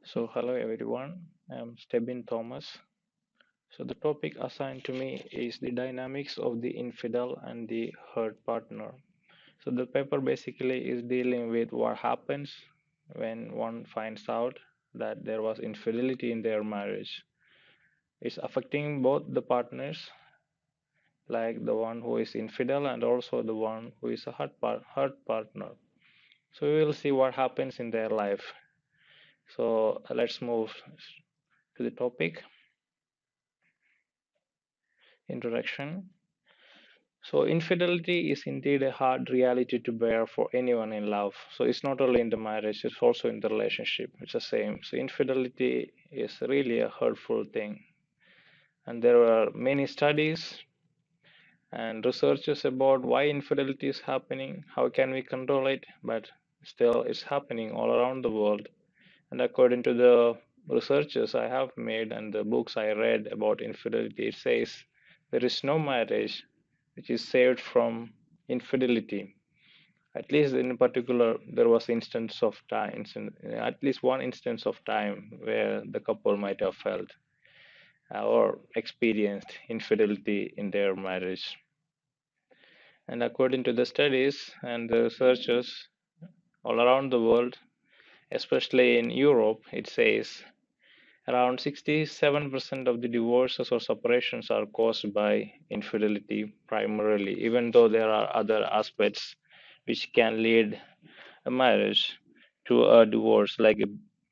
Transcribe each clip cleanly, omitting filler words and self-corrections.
So, hello everyone, I'm Stebin Thomas. So, the topic assigned to me is the dynamics of the infidel and the hurt partner. So, the paper basically is dealing with what happens when one finds out that there was infidelity in their marriage. It's affecting both the partners, like the one who is infidel and also the one who is a hurt partner. So, we will see what happens in their life. So, let's move to the topic introduction. So, infidelity is indeed a hard reality to bear for anyone in love. So, it's not only in the marriage, it's also in the relationship. It's the same. So, infidelity is really a hurtful thing. And there are many studies and researches about why infidelity is happening, how can we control it, but still it's happening all around the world. And according to the researches I have made and the books I read about infidelity, it says there is no marriage which is saved from infidelity. At least in particular, there was instance of times, and at least one instance of time where the couple might have felt or experienced infidelity in their marriage. And according to the studies and the researchers all around the world, especially in Europe, it says around 67% of the divorces or separations are caused by infidelity primarily, even though there are other aspects which can lead a marriage to a divorce, like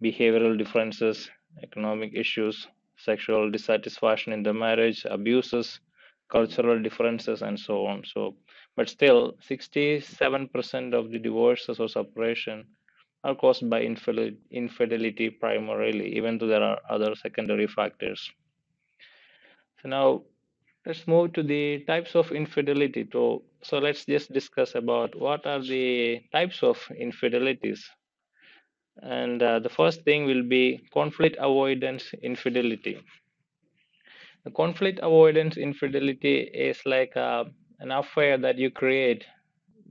behavioral differences, economic issues, sexual dissatisfaction in the marriage, abuses, cultural differences, and so on. So, but still, 67% of the divorces or separation are caused by infidelity primarily, even though there are other secondary factors. So now let's move to the types of infidelity. So let's just discuss about what are the types of infidelities. And the first thing will be conflict avoidance infidelity. The conflict avoidance infidelity is like an affair that you create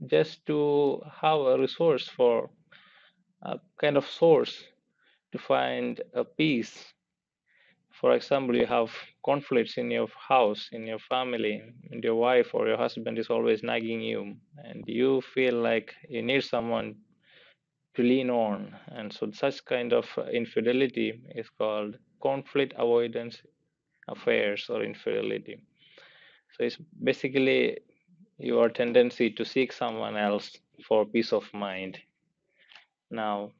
just to have a resource for a kind of source to find a peace. For example, you have conflicts in your house, in your family, and your wife or your husband is always nagging you, and you feel like you need someone to lean on. And so, such kind of infidelity is called conflict avoidance affairs or infidelity. So, it's basically your tendency to seek someone else for peace of mind. Now,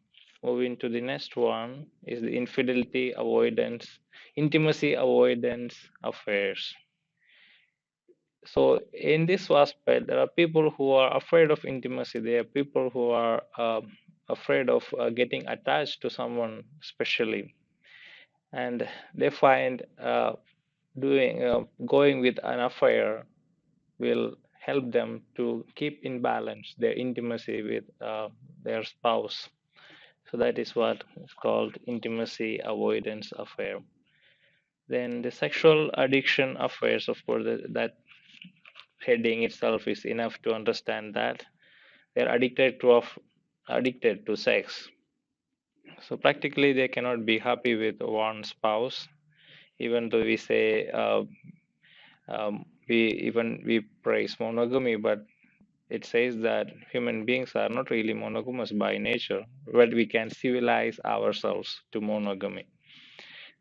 moving to the next one is the infidelity avoidance, intimacy avoidance affairs. So, in this aspect, there are people who are afraid of intimacy. There are people who are afraid of getting attached to someone, especially, and they find doing going with an affair will help them to keep in balance their intimacy with their spouse. So that is what is called intimacy avoidance affair. Then the sexual addiction affairs, of course, that heading itself is enough to understand that they're addicted to sex. So practically, they cannot be happy with one spouse, even though we say we praise monogamy, but it says that human beings are not really monogamous by nature, but we can civilize ourselves to monogamy.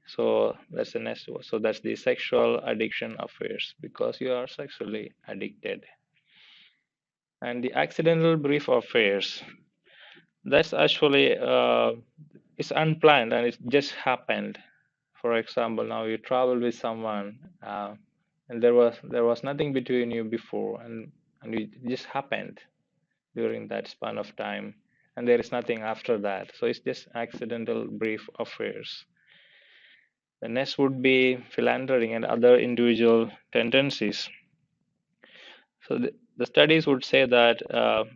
So that's the next one. So that's the sexual addiction affairs because you are sexually addicted. And the accidental brief affairs, that's actually it's unplanned and it just happened. For example, now you travel with someone and there was nothing between you before and it just happened during that span of time and there is nothing after that. So it's just accidental brief affairs. The next would be philandering and other individual tendencies. So the studies would say that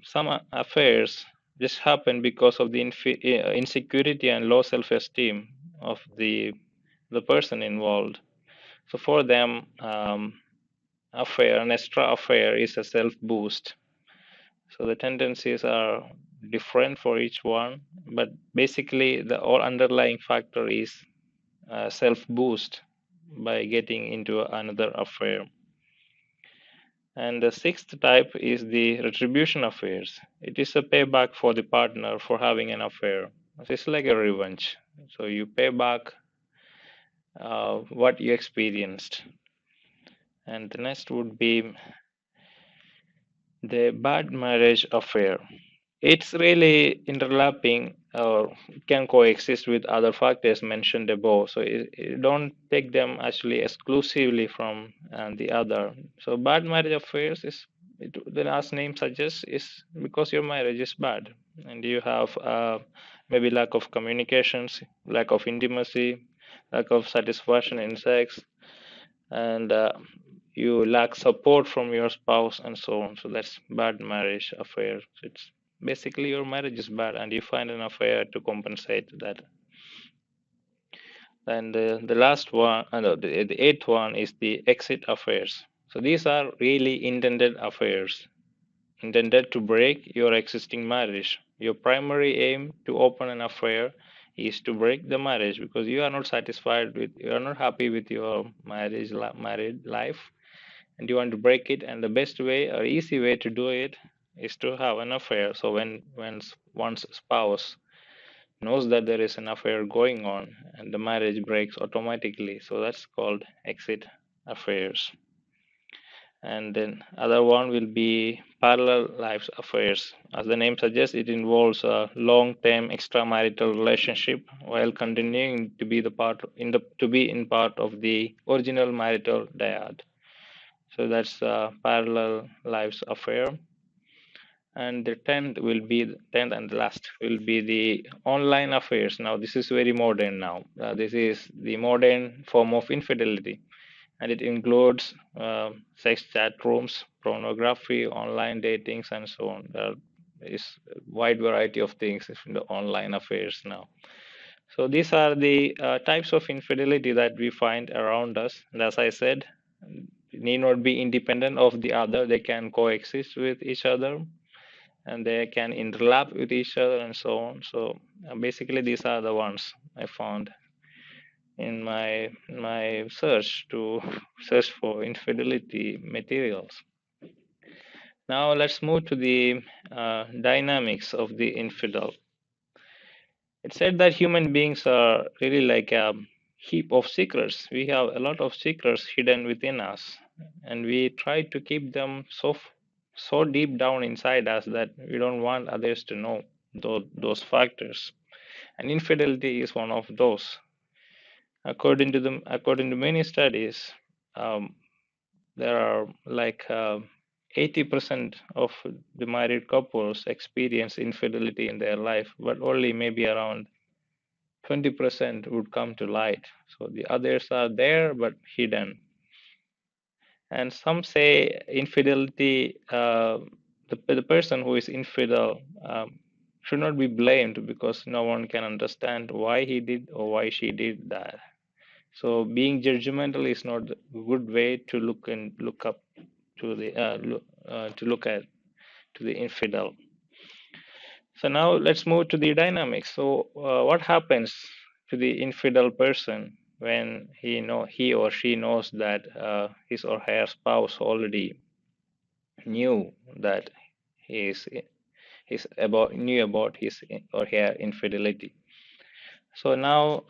some affairs just happen because of the insecurity and low self-esteem of the person involved. So for them, an extra affair is a self boost. So the tendencies are different for each one, but basically the all underlying factor is self boost by getting into another affair. And the sixth type is the retribution affairs. It is a payback for the partner for having an affair. It's like a revenge. So you pay back what you experienced. And the next would be the bad marriage affair. It's really interlapping or can coexist with other factors mentioned above. So don't take them actually exclusively from the other. So bad marriage affairs is the last name suggests is because your marriage is bad and you have maybe lack of communications, lack of intimacy, lack of satisfaction in sex, and you lack support from your spouse and so on. So that's bad marriage affair. So it's basically your marriage is bad and you find an affair to compensate that. And the last one, no, the eighth one is the exit affairs. So these are really intended affairs, intended to break your existing marriage. Your primary aim to open an affair is to break the marriage because you are not satisfied with, you are not happy with your married life, and you want to break it, and the best way or easy way to do it is to have an affair. So when one's spouse knows that there is an affair going on and the marriage breaks automatically, so that's called exit affairs. And then other one will be parallel lives affairs. As the name suggests, it involves a long-term extramarital relationship while continuing to be the part in the to be in part of the original marital dyad. So that's a parallel lives affair. And the tenth and the last will be the online affairs. Now this is very modern now. This is the modern form of infidelity, and it includes sex chat rooms, pornography, online datings, and so on. There is a wide variety of things in the online affairs now. So these are the types of infidelity that we find around us. And as I said, need not be independent of the other. They can coexist with each other and they can interlap with each other and so on. So basically, these are the ones I found in my search to search for infidelity materials. Now let's move to the dynamics of the infidel. It said that human beings are really like a heap of secrets. We have a lot of secrets hidden within us, and we try to keep them so deep down inside us that we don't want others to know those factors. And infidelity is one of those. According to many studies, um, there are like 80% of the married couples experience infidelity in their life, but only maybe around 20% would come to light. So the others are there but hidden. And some say infidelity, the person who is infidel should not be blamed because no one can understand why he did or why she did that. So being judgmental is not a good way to look up to the to look at to the infidel. So now let's move to the dynamics. So what happens to the infidel person when he or she knows that his or her spouse already knew that he is knew about his or her infidelity? So now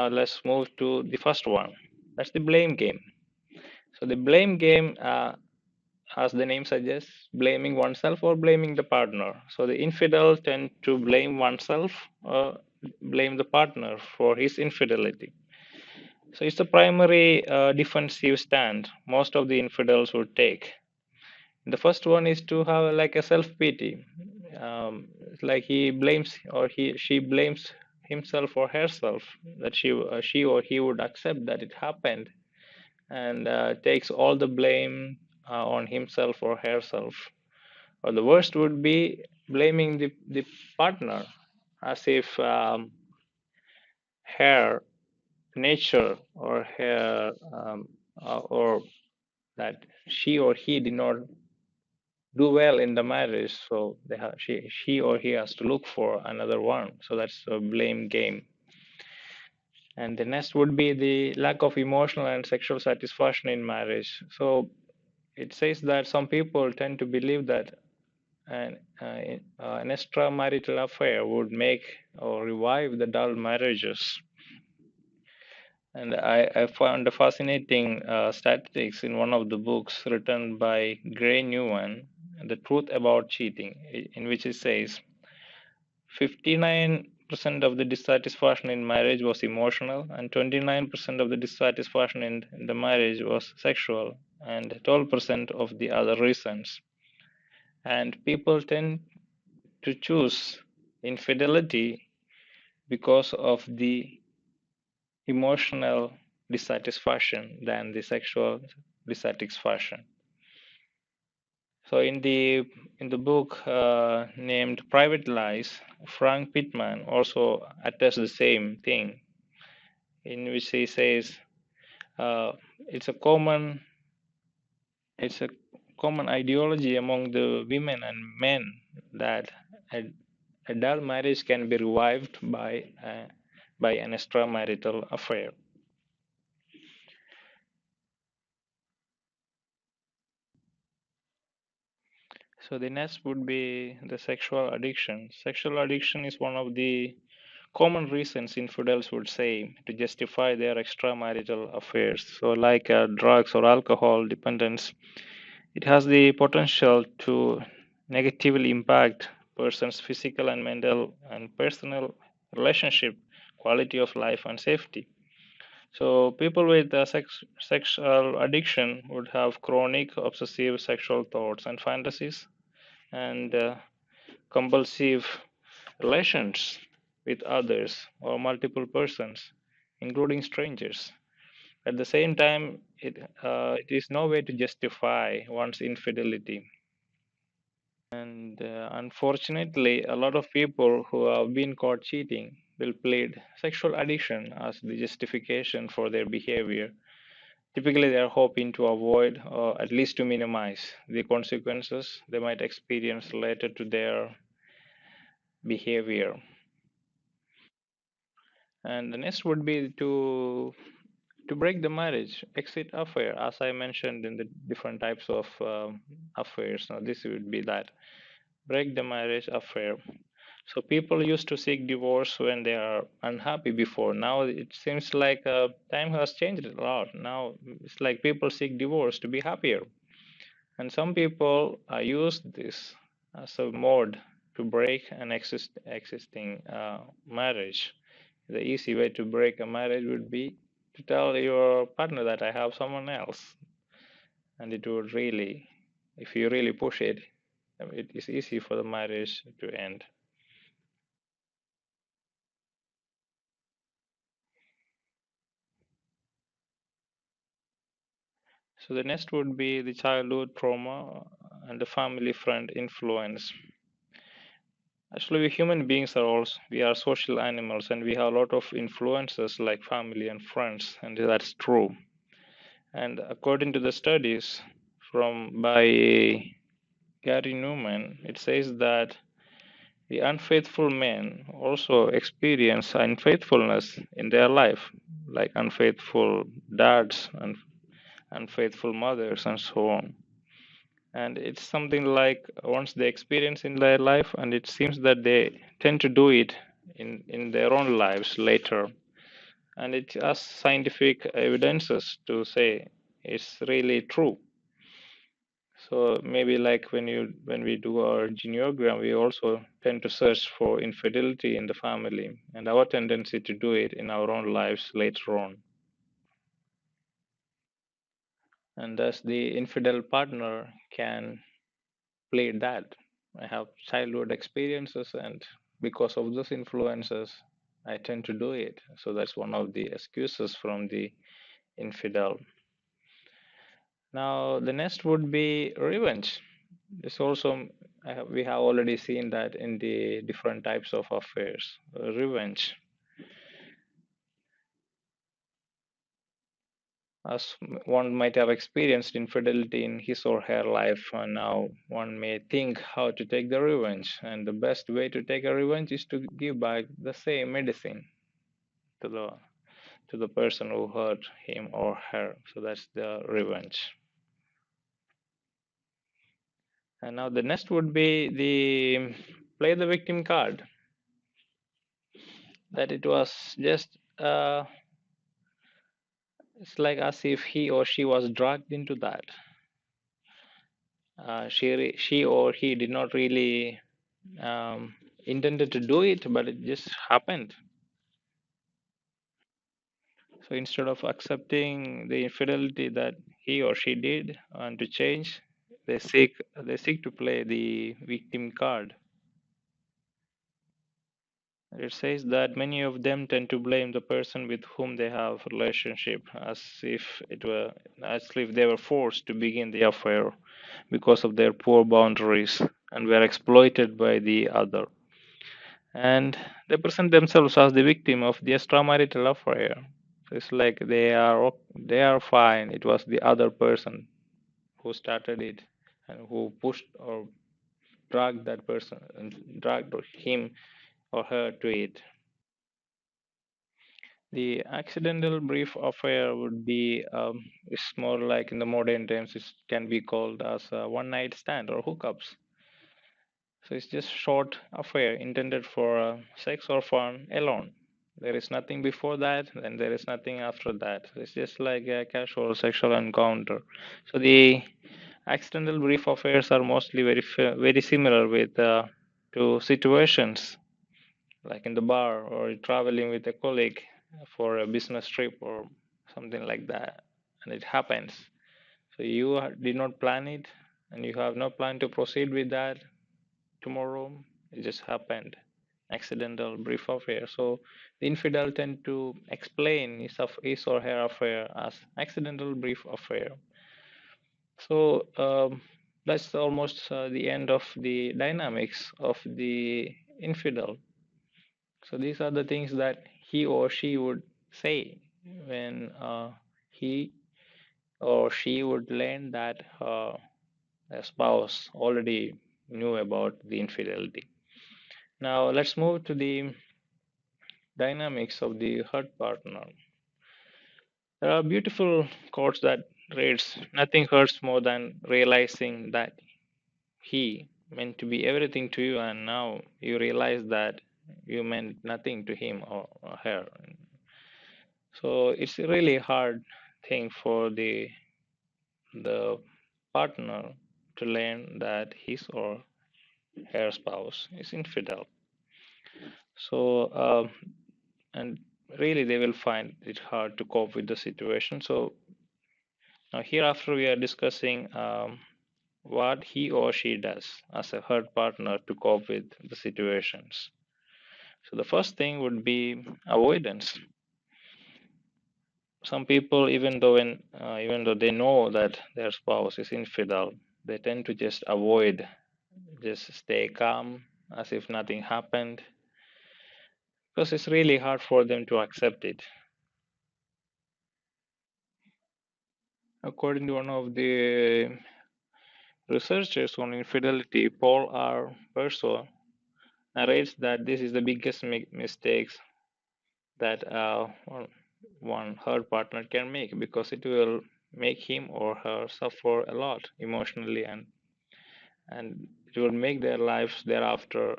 let's move to the first one. That's the blame game. So the blame game, as the name suggests, blaming oneself or blaming the partner. So the infidel tend to blame oneself or blame the partner for his infidelity. So it's the primary defensive stand most of the infidels would take. The first one is to have like a self pity. It's like he blames or she blames himself or herself that she or he would accept that it happened and takes all the blame on himself or herself. Or the worst would be blaming the partner as if her nature or her or that she or he did not do well in the marriage, so she or he has to look for another one. So that's a blame game. And the next would be the lack of emotional and sexual satisfaction in marriage. So it says that some people tend to believe that an extramarital affair would make or revive the dull marriages. And I found a fascinating statistics in one of the books written by Gray Newman, The Truth About Cheating, in which it says 59% of the dissatisfaction in marriage was emotional, and 29% of the dissatisfaction in the marriage was sexual, and 12% of the other reasons. And people tend to choose infidelity because of the emotional dissatisfaction than the sexual dissatisfaction. So in the book named Private Lies, Frank Pittman also attests the same thing, in which he says uh, it's a common it's a common ideology among the women and men that a, a dull marriage can be revived by an extramarital affair. So the next would be the sexual addiction. Sexual addiction is one of the common reasons infidels would say to justify their extramarital affairs. So, like drugs or alcohol dependence, it has the potential to negatively impact person's physical and mental and personal relationship, quality of life, and safety. So, people with sexual addiction would have chronic obsessive sexual thoughts and fantasies and compulsive relations with others or multiple persons, including strangers. At the same time, it is no way to justify one's infidelity. And unfortunately, a lot of people who have been caught cheating will plead sexual addiction as the justification for their behavior. Typically, they are hoping to avoid or at least to minimize the consequences they might experience related to their behavior. And the next would be to break the marriage, exit affair, as I mentioned in the different types of affairs. Now, this would be that break the marriage affair. So people used to seek divorce when they are unhappy before. Now it seems like time has changed a lot. Now it's like people seek divorce to be happier, and some people use this as a mode to break an existing marriage. The easy way to break a marriage would be to tell your partner that I have someone else, and it would really, if you really push it, it is easy for the marriage to end. So the next would be the childhood trauma and the family friend influence. Actually, we human beings are also we are social animals, and we have a lot of influences like family and friends, and that's true. And according to the studies from by Gary Newman, it says that the unfaithful men also experience unfaithfulness in their life, like unfaithful dads and unfaithful mothers, and so on. And it's something like once they experience in their life, and it seems that they tend to do it in their own lives later. And it has scientific evidences to say it's really true. So maybe like when we do our genealogy, we also tend to search for infidelity in the family and our tendency to do it in our own lives later on. And thus the infidel partner can play that. I have childhood experiences, and because of those influences, I tend to do it. So that's one of the excuses from the infidel. Now, the next would be revenge. This also, we have already seen that in the different types of affairs. Revenge. as one might have experienced infidelity in his or her life, and now one may think how to take the revenge. And the best way to take a revenge is to give back the same medicine to the person who hurt him or her. So that's the revenge. And now the next would be the play the victim card. That it was just it's like as if he or she was dragged into that. She or he did not really intended to do it, but it just happened. So instead of accepting the infidelity that he or she did and to change, they seek to play the victim card. It says that many of them tend to blame the person with whom they have relationship, as if they were forced to begin the affair because of their poor boundaries and were exploited by the other. And they present themselves as the victim of the extramarital affair. So it's like they are fine. It was the other person who started it and who pushed or dragged that person and dragged him or her to it. The accidental brief affair would be it's more like in the modern times it can be called as a one night stand or hookups. So it's just short affair intended for sex or fun alone. There is nothing before that, and there is nothing after that. It's just like a casual sexual encounter. So the accidental brief affairs are mostly very similar with to situations like in the bar or traveling with a colleague for a business trip or something like that, and it happens. So you did not plan it, and you have no plan to proceed with that tomorrow. It just happened. Accidental brief affair. So the infidel tend to explain his or her affair as accidental brief affair. So that's almost the end of the dynamics of the infidel. So these are the things that he or she would say when he or she would learn that her spouse already knew about the infidelity. Now let's move to the dynamics of the hurt partner. There are beautiful quotes that reads, "Nothing hurts more than realizing that he meant to be everything to you, and now you realize that you meant nothing to him or her." So it's a really hard thing for the partner to learn that his or her spouse is infidel. So and really they will find it hard to cope with the situation. So now hereafter we are discussing what he or she does as a hurt partner to cope with the situations. So the first thing would be avoidance. Some people, even though they know that their spouse is infidel, they tend to just avoid, just stay calm as if nothing happened, because it's really hard for them to accept it. According to one of the researchers on infidelity, Paul R. Perso, narrates that this is the biggest mistakes that one her partner can make, because it will make him or her suffer a lot emotionally, and it will make their lives thereafter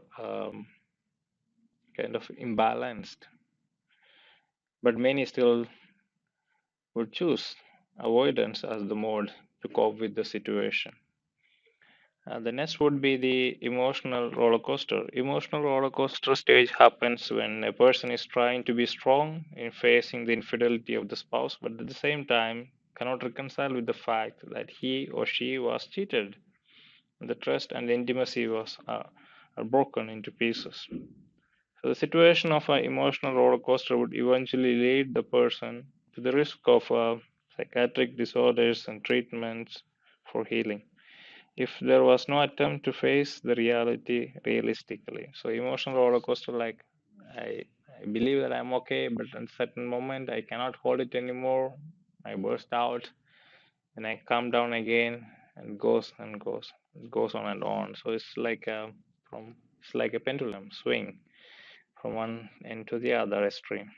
kind of imbalanced. But many still would choose avoidance as the mode to cope with the situation. The next would be the emotional roller coaster. Emotional roller coaster stage happens when a person is trying to be strong in facing the infidelity of the spouse, but at the same time cannot reconcile with the fact that he or she was cheated. The trust and the intimacy are broken into pieces. So the situation of an emotional roller coaster would eventually lead the person to the risk of psychiatric disorders and treatments for healing, if there was no attempt to face the reality realistically. So emotional roller coaster, like I, I believe that I'm okay, but at a certain moment I cannot hold it anymore. I burst out, and I come down again, and goes and goes, it goes on and on. So it's like a pendulum swing from one end to the other extreme.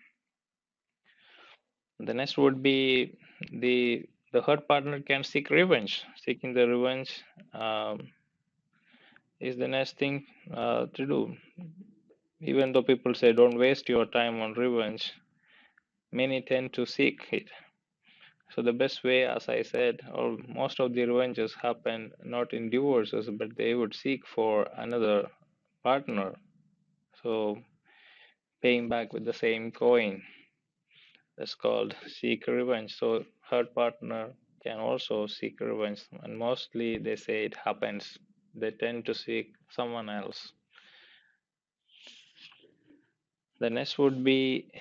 The next would be the hurt partner can seek revenge. Seeking the revenge is the next thing to do. Even though people say don't waste your time on revenge, many tend to seek it. So the best way, as I said, or most of the revenges happen not in divorces, but they would seek for another partner. So paying back with the same coin. That's called seek revenge. So hurt partner can also seek revenge, and mostly they say it happens. They tend to seek someone else. The next would be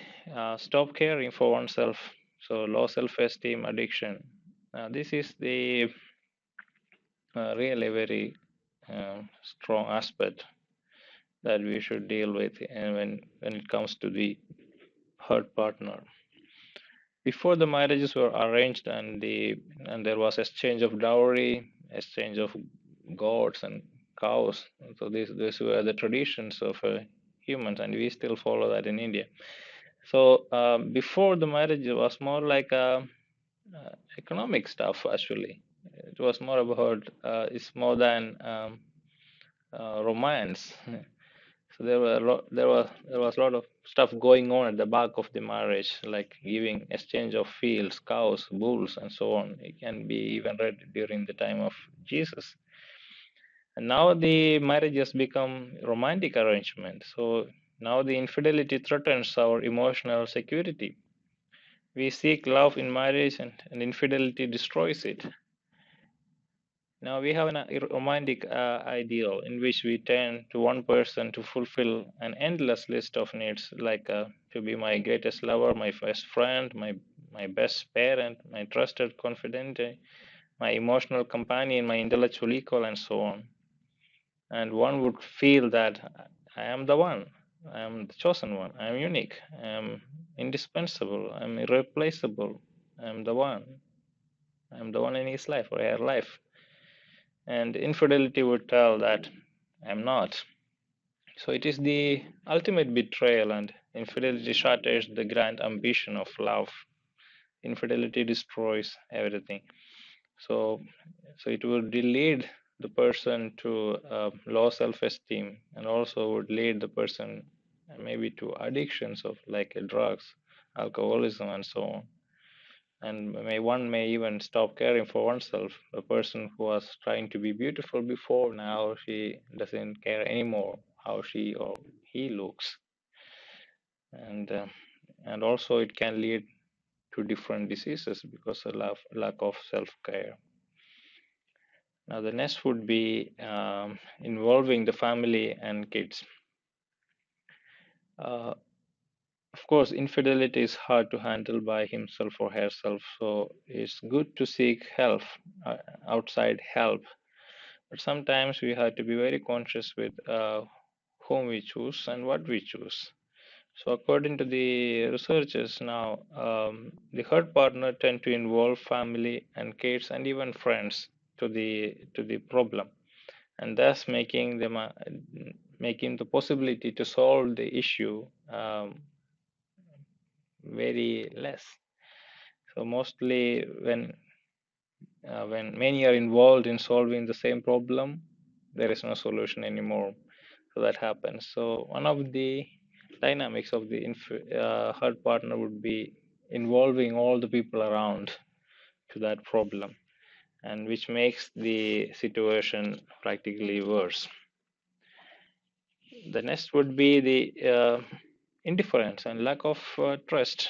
stop caring for oneself. So low self-esteem, addiction. This is the really very strong aspect that we should deal with, and when it comes to the hurt partner. Before the marriages were arranged, and there was exchange of dowry, exchange of goats and cows. So these were the traditions of humans, and we still follow that in India. So before the marriage, it was more like economic stuff. Actually, it was more about it's more than romance. So there was a lot of stuff going on at the back of the marriage, like giving exchange of fields, cows, bulls, and so on. It can be even read during the time of Jesus. And now the marriage has become romantic arrangement. So now the infidelity threatens our emotional security. We seek love in marriage, and infidelity destroys it. Now we have a romantic ideal in which we turn to one person to fulfill an endless list of needs, like to be my greatest lover, my best friend, my best parent, my trusted confidant, my emotional companion, my intellectual equal, and so on. And one would feel that I am the one, I am the chosen one, I am unique, I am indispensable, I am irreplaceable, I am the one, I am the one in his life or her life. And infidelity would tell that I'm not. So it is the ultimate betrayal, and infidelity shatters the grand ambition of love. Infidelity destroys everything. So, so it would lead the person to low self-esteem, and also would lead the person maybe to addictions of like drugs, alcoholism, and so on. And one may even stop caring for oneself. A person who was trying to be beautiful before, now she doesn't care anymore how she or he looks. And and also it can lead to different diseases because of lack of self-care. Now the next would be involving the family and kids. uh, of course, infidelity is hard to handle by himself or herself, so it's good to seek help, uh, outside help. But sometimes we have to be very conscious with whom we choose and what we choose. So according to the researchers now, the hurt partner tend to involve family and kids and even friends to the problem, and thus making the possibility to solve the issue very less. So mostly when many are involved in solving the same problem, there is no solution anymore. So that happens. So one of the dynamics of the herd partner would be involving all the people around to that problem, and which makes the situation practically worse. The next would be the indifference and lack of trust.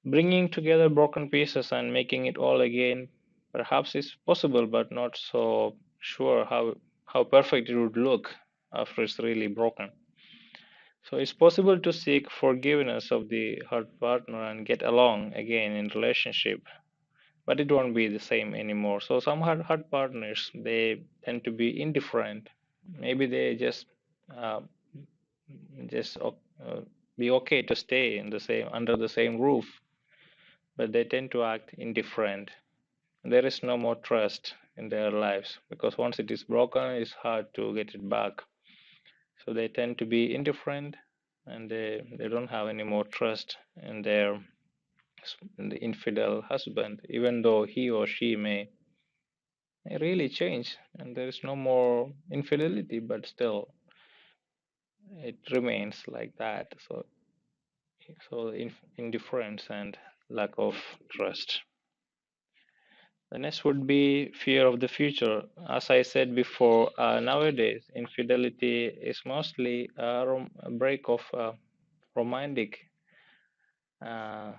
Bringing together broken pieces and making it all again perhaps is possible, but not so sure how perfect it would look after it's really broken. So it's possible to seek forgiveness of the hurt partner and get along again in relationship, but it won't be the same anymore. So some hurt partners, they tend to be indifferent. Maybe they uh, just be okay to stay in the same under the same roof, but they tend to act indifferent. There is no more trust in their lives because once it is broken, it's hard to get it back. So they tend to be indifferent and they don't have any more trust in in the infidel husband, even though he or she may really change and there is no more infidelity, but still it remains like that. So indifference and lack of trust. The next would be fear of the future. As I said before, nowadays infidelity is mostly a break of romantic uh,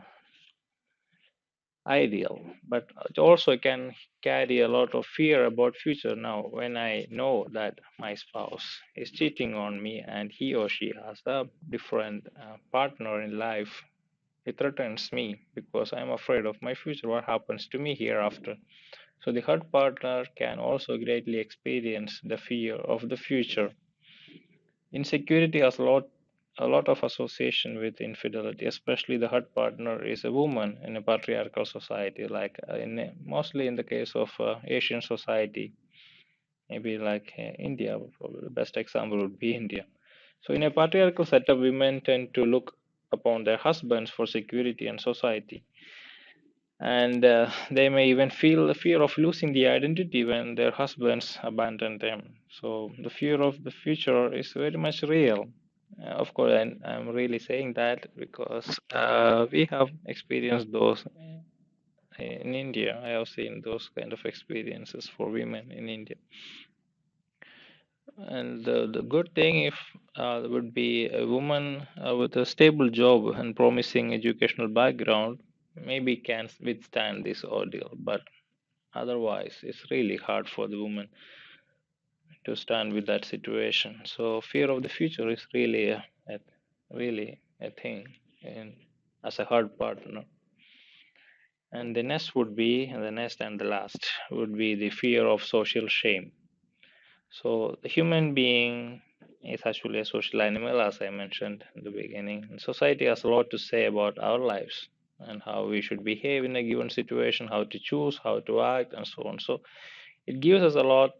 ideal, but it also can carry a lot of fear about future. Now, when I know that my spouse is cheating on me and he or she has a different partner in life, it threatens me because I'm afraid of my future. What happens to me hereafter? So the hurt partner can also greatly experience the fear of the future. Insecurity has a lot of association with infidelity, especially the hurt partner is a woman in a patriarchal society, like mostly in the case of Asian society, maybe like India. Probably the best example would be India. So in a patriarchal setup, women tend to look upon their husbands for security and society, and they may even feel the fear of losing the identity when their husbands abandon them. So the fear of the future is very much real. Of course, I'm really saying that because we have experienced those in India. I have seen those kind of experiences for women in India. And the good thing if would be a woman with a stable job and promising educational background maybe can withstand this ordeal, but otherwise it's really hard for the woman to stand with that situation. So fear of the future is really really a thing in, as a hard partner. And the next would be, and the next and the last would be the fear of social shame. So the human being is actually a social animal, as I mentioned in the beginning. And society has a lot to say about our lives and how we should behave in a given situation, how to choose, how to act, and so on. So it gives us a lot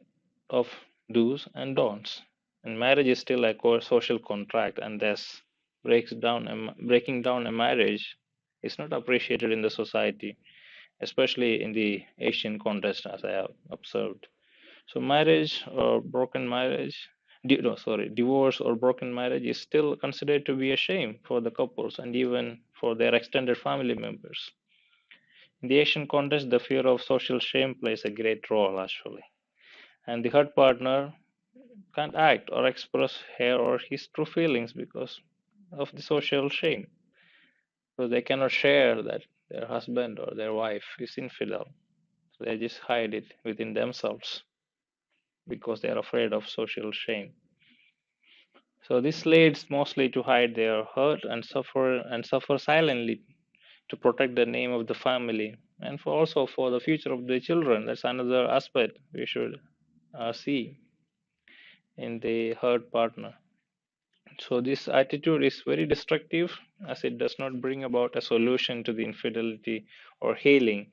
of do's and don'ts. And marriage is still a core social contract, and thus breaking down a marriage is not appreciated in the society, especially in the Asian context, as I have observed. So marriage or broken marriage, no, sorry, divorce or broken marriage is still considered to be a shame for the couples and even for their extended family members. In the Asian context, the fear of social shame plays a great role actually. And the hurt partner can't act or express her or his true feelings because of the social shame. So they cannot share that their husband or their wife is infidel. So they just hide it within themselves because they are afraid of social shame. So this leads mostly to hide their hurt and suffer silently to protect the name of the family and for also for the future of the children. That's another aspect we should see in the hurt partner. So this attitude is very destructive as it does not bring about a solution to the infidelity or healing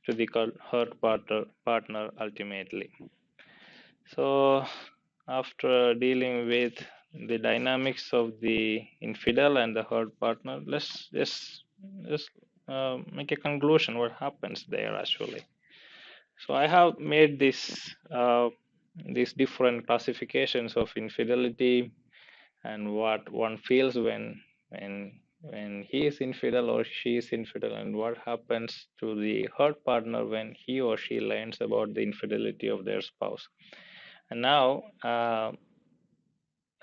to the partner ultimately. So after dealing with the dynamics of the infidel and the hurt partner, let's just make a conclusion what happens there actually. So I have made these different classifications of infidelity and what one feels when he is infidel or she is infidel, and what happens to the hurt partner when he or she learns about the infidelity of their spouse. And now I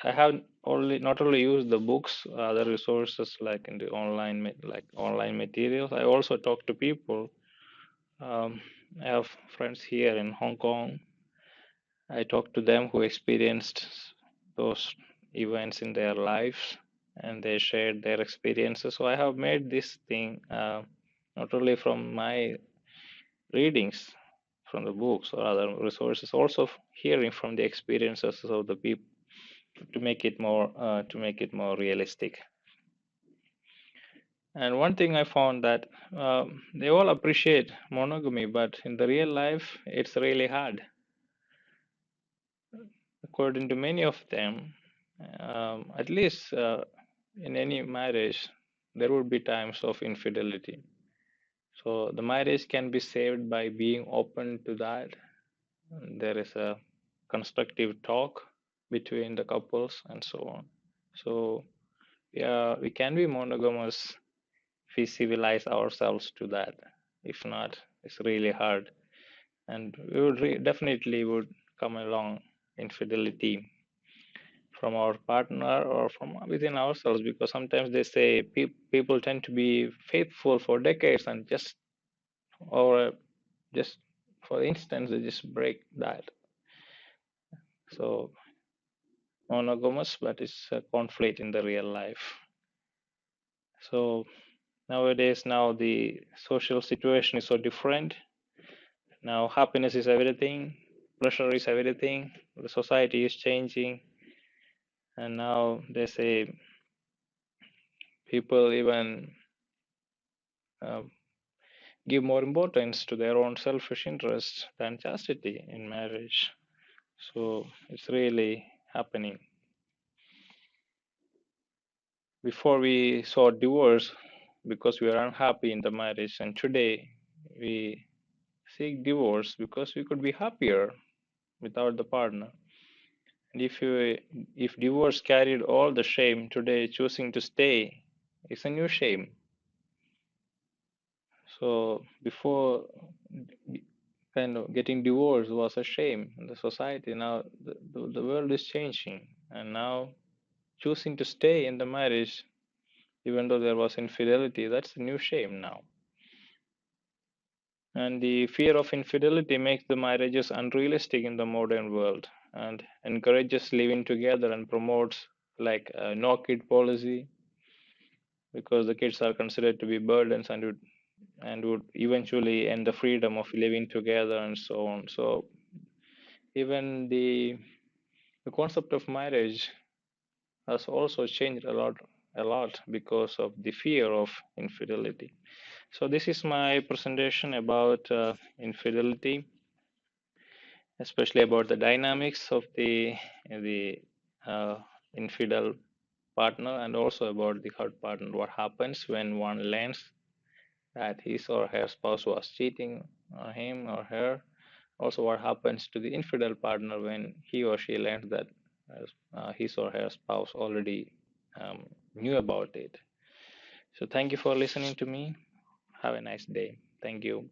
have only not only used the books, other resources like in the like online materials. I also talk to people. Um, I have friends here in Hong Kong. I talk to them who experienced those events in their lives, and they shared their experiences. So I have made this thing not only from my readings from the books or other resources, also hearing from the experiences of the people to make it more realistic. And one thing I found that they all appreciate monogamy, but in the real life, it's really hard. According to many of them, at least in any marriage, there would be times of infidelity. So the marriage can be saved by being open to that. There is a constructive talk between the couples and so on. So yeah, we can be monogamous if we civilize ourselves to that. If not, it's really hard, and we would definitely would come along infidelity from our partner or from within ourselves, because sometimes they say people tend to be faithful for decades and just or just for instance they just break that. So monogamous, but it's a conflict in the real life. So nowadays, now the social situation is so different. Now happiness is everything, pleasure is everything. The society is changing, and now they say people even uh, give more importance to their own selfish interests than chastity in marriage. So it's really happening. Before we saw divorce because we are unhappy in the marriage, and today we seek divorce because we could be happier without the partner. And if divorce carried all the shame, today choosing to stay is a new shame. So before kind of getting divorced was a shame in the society. Now the world is changing, and now choosing to stay in the marriage even though there was infidelity, that's a new shame now. And the fear of infidelity makes the marriages unrealistic in the modern world and encourages living together and promotes like a no kid policy, because the kids are considered to be burdens and would eventually end the freedom of living together and so on. So even the concept of marriage has also changed a lot because of the fear of infidelity. So this is my presentation about infidelity, especially about the dynamics of the uh, infidel partner, and also about the hurt partner. What happens when one learns that his or her spouse was cheating on him or her? Also, what happens to the infidel partner when he or she learns that his or her spouse already knew about it? So, thank you for listening to me. Have a nice day. Thank you.